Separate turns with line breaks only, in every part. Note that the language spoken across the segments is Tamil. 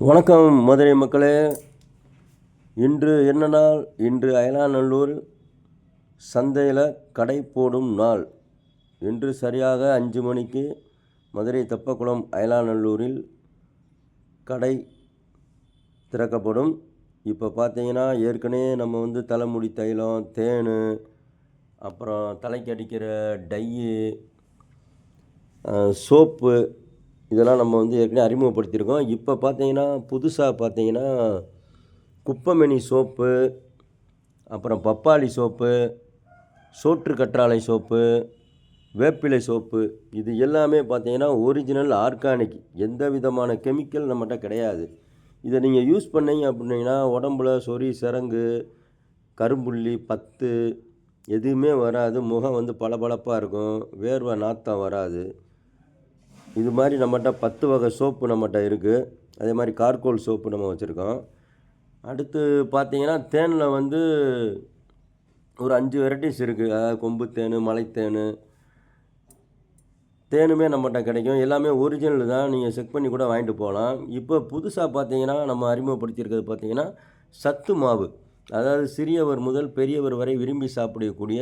வணக்கம் மதுரை மக்களே. இன்று என்ன நாள்? இன்று அயலாநல்லூர் சந்தையில் கடை போடும் நாள். இன்று சரியாக 5 மணிக்கு மதுரை தெப்பக்குளம் அயலாநல்லூரில் கடை திறக்கப்படும். இப்போ பார்த்தீங்கன்னா ஏற்கனவே நம்ம தலைமுடி தைலம், தேன், அப்புறம் தலைக்கு அடிக்கிற டையு, சோப்பு இதெல்லாம் நம்ம ஏற்கனவே அறிமுகப்படுத்தியிருக்கோம். இப்போ பார்த்தீங்கன்னா புதுசாக பார்த்தீங்கன்னா குப்பைமேனி சோப்பு, அப்புறம் பப்பாளி சோப்பு, சோற்று கற்றாழை சோப்பு, வேப்பிலை சோப்பு, இது எல்லாமே பார்த்தீங்கன்னா ஒரிஜினல் ஆர்கானிக், எந்த விதமான கெமிக்கல் நம்மகிட்ட கிடையாது. இதை நீங்கள் யூஸ் பண்ணீங்க அப்படின்னா உடம்புல சொறி, சிரங்கு, கரும்புள்ளி, பத்து எதுவுமே வராது. முகம் பளபளப்பாக இருக்கும். வேர்வை நாற்றம் வராது. இது மாதிரி நம்மகிட்ட 10 வகை சோப்பு நம்மகிட்ட இருக்குது. அதே மாதிரி கார்கோல் சோப்பு நம்ம வச்சுருக்கோம். அடுத்து பார்த்தீங்கன்னா தேனில் ஒரு 5 வெரைட்டிஸ் இருக்குது. அதாவது கொம்பு தேன், மலைத்தேன், தேனுமே நம்மகிட்ட கிடைக்கும். எல்லாமே ஒரிஜினல் தான். நீங்கள் செக் பண்ணி கூட வாங்கிட்டு போகலாம். இப்போ புதுசாக பார்த்தீங்கன்னா நம்ம அறிமுகப்படுத்தியிருக்கிறது பார்த்தீங்கன்னா சத்து மாவு. அதாவது சிறியவர் முதல் பெரியவர் வரை விரும்பி சாப்பிடக்கூடிய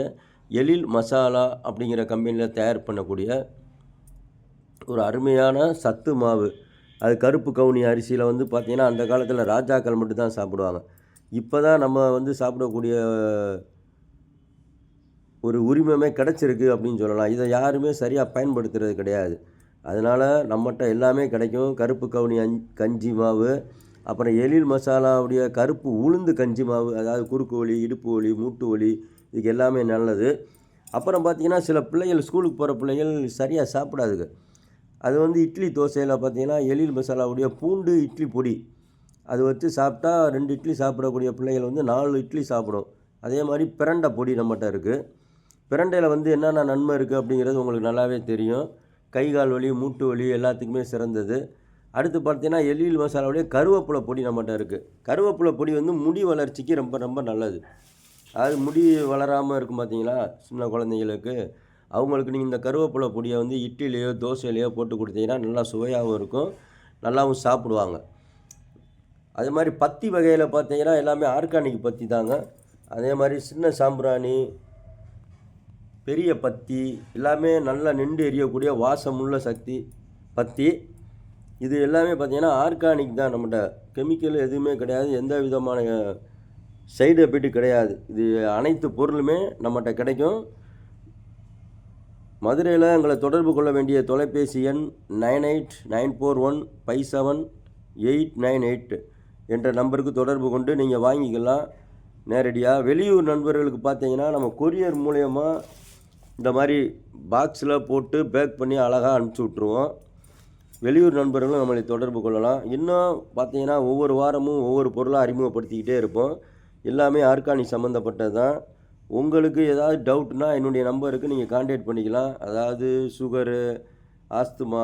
எழில் மசாலா அப்படிங்கிற கம்பெனியில் தயார் பண்ணக்கூடிய ஒரு அருமையான சத்து மாவு. அது கருப்பு கவுனி அரிசியில் பார்த்திங்கன்னா அந்த காலத்தில் ராஜாக்கள் மட்டும்தான் சாப்பிடுவாங்க. இப்போ தான் நம்ம சாப்பிடக்கூடிய ஒரு உரிமையுமே கிடச்சிருக்கு அப்படின்னு சொல்லலாம். இதை யாருமே சரியாக பயன்படுத்துகிறது கிடையாது. அதனால் நம்மகிட்ட எல்லாமே கிடைக்கும். கருப்பு கவுனி கஞ்சி மாவு, அப்புறம் எழில் மசாலாவுடைய கருப்பு உளுந்து கஞ்சி மாவு. அதாவது குறுக்கு வலி, இடுப்பு வலி, மூட்டு வலி, இதுக்கு எல்லாமே நல்லது. அப்புறம் பார்த்திங்கன்னா சில பிள்ளைகள், ஸ்கூலுக்கு போகிற பிள்ளைகள் சரியாக சாப்பிடாதுங்க. அது இட்லி தோசையில் பார்த்தீங்கன்னா எழில் மசாலாவுடைய பூண்டு இட்லி பொடி அது வச்சு சாப்பிட்டா 2 இட்லி சாப்பிடக்கூடிய பிள்ளைகள் 4 இட்லி சாப்பிடும். அதே மாதிரி பிரண்டை பொடி நம்மகிட்ட இருக்குது. பிரண்டையில் என்னென்ன நன்மை இருக்குது அப்படிங்கிறது உங்களுக்கு நல்லாவே தெரியும். கை கால் வலி, மூட்டு வலி எல்லாத்துக்குமே சிறந்தது. அடுத்து பார்த்தீங்கன்னா எழில் மசாலாவுடைய கருவேப்பிலை பொடி நம்மகிட்ட இருக்குது. கருவேப்பிலை பொடி முடி வளர்ச்சிக்கு ரொம்ப ரொம்ப நல்லது. அது முடி வளராமல் இருக்கும் பார்த்தீங்களா சின்ன குழந்தைங்களுக்கு, அவங்களுக்கு நீங்கள் இந்த கருவேப்பிலை பொடியை இட்லிலேயோ தோசையிலையோ போட்டு கொடுத்தீங்கன்னா நல்லா சுவையாகவும் இருக்கும், நல்லாவும் சாப்பிடுவாங்க. அதே மாதிரி பத்தி வகையில் பார்த்தீங்கன்னா எல்லாமே ஆர்கானிக் பத்தி தாங்க. அதே மாதிரி சின்ன சாம்பிராணி, பெரிய பத்தி எல்லாமே நல்லா நின்று எரியக்கூடிய வாசமுள்ள பத்தி. இது எல்லாமே பார்த்தீங்கன்னா ஆர்கானிக் தான். நம்மகிட்ட கெமிக்கல் எதுவுமே கிடையாது. எந்த விதமான சைடு எஃபெக்ட் கிடையாது. இது அனைத்து பொருளுமே நம்மகிட்ட கிடைக்கும். மதுரையில் எங்களை தொடர்பு கொள்ள வேண்டிய தொலைபேசி எண் 9894157898 என்ற நம்பருக்கு தொடர்பு கொண்டு நீங்கள் வாங்கிக்கலாம் நேரடியாக. வெளியூர் நண்பர்களுக்கு பார்த்தீங்கன்னா நம்ம கொரியர் மூலயமா இந்த மாதிரி பாக்ஸில் போட்டு பேக் பண்ணி அழகாக அனுப்பிச்சி விட்ருவோம். வெளியூர் நண்பர்களும் நம்மளை தொடர்பு கொள்ளலாம். இன்னும் பார்த்தீங்கன்னா ஒவ்வொரு வாரமும் ஒவ்வொரு பொருளாக அறிமுகப்படுத்திக்கிட்டே இருப்போம். எல்லாமே ஆர்கானிக் சம்மந்தப்பட்டது தான். உங்களுக்கு ஏதாவது டவுட்னா என்னுடைய நம்பருக்கு நீங்கள் கான்டாக்ட் பண்ணிக்கலாம். அதாவது சுகரு, ஆஸ்துமா,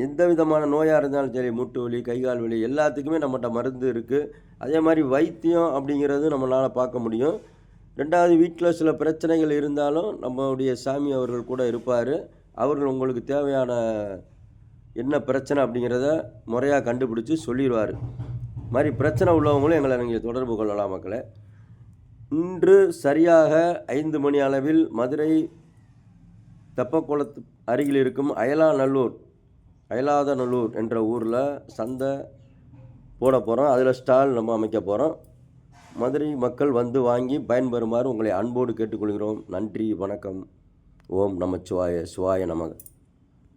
எந்த விதமான நோயாக இருந்தாலும் சரி, மூட்டு வலி, கைகால் வலி எல்லாத்துக்குமே நம்மகிட்ட மருந்து இருக்குது. அதே மாதிரி வைத்தியம் அப்படிங்கிறது நம்மளால் பார்க்க முடியும். 2வது வீட்டில் சில பிரச்சனைகள் இருந்தாலும் நம்மளுடைய சாமி அவர்கள் கூட இருப்பார். அவர்கள் உங்களுக்கு தேவையான என்ன பிரச்சனை அப்படிங்கிறத முறையாக கண்டுபிடிச்சி சொல்லிடுவார். மாதிரி பிரச்சனை உள்ளவங்களும் எங்களை நீங்கள் தொடர்பு கொள்ளலாம் மக்களே. இன்று சரியாக 5 மணி அளவில் மதுரை தெப்பக்குளத்து அருகில் இருக்கும் அயலாதநல்லூர் என்ற ஊரில் சந்தை போட போகிறோம். அதில் ஸ்டால் நம்ம அமைக்க போகிறோம். மதுரை மக்கள் வாங்கி பயன்பெறுமாறு உங்களை அன்போடு கேட்டுக்கொள்கிறோம். நன்றி, வணக்கம். ஓம் நமச்சிவாய, சிவாய நமக.